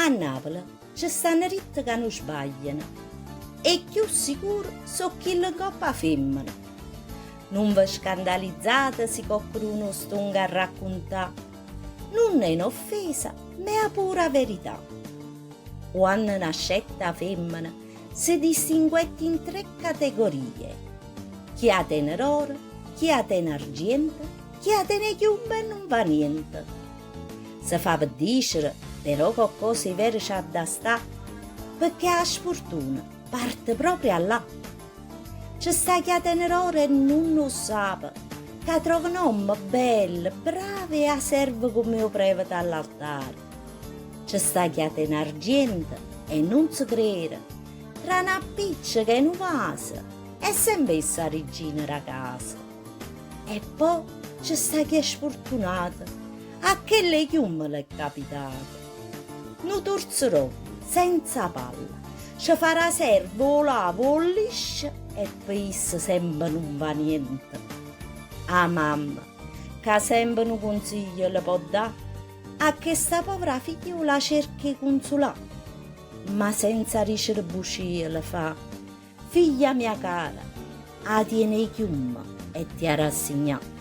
A Napoli ci stanno ritte che non sbagliano e più sicuro so chi le coppa femmina. Non vi scandalizzate se qualcuno stonga a raccontare. Non è un'offesa, ma è pura verità. Quando una scelta femmina si distingue in 3 categorie: chi ha tenere chi ha argento, chi ha chiumba e non va niente. Si fa per dire, però qualcosa di vero c'ha da sta, perché la sfortuna parte proprio là. Ci sta chi ha tenere e non lo sa, che trova un uomo bello, bravo e a serve come lo prevede all'altare. Ci sta chi ha argento e non si crede, tra una piccia che non vasa, è sempre essa regina da casa. E poi ci sta chi è sfortunato, a che le chiume le è capitato. Non torzerò, senza palla, ci farà servo o lavo o liscia e poi sempre non va niente. A mamma, che sempre un consiglio le può dare, a che sta povera figliola cerchi consolare, ma senza ricerbucie le fa: figlia mia cara, a tiene chiumma e ti ha rassegnato.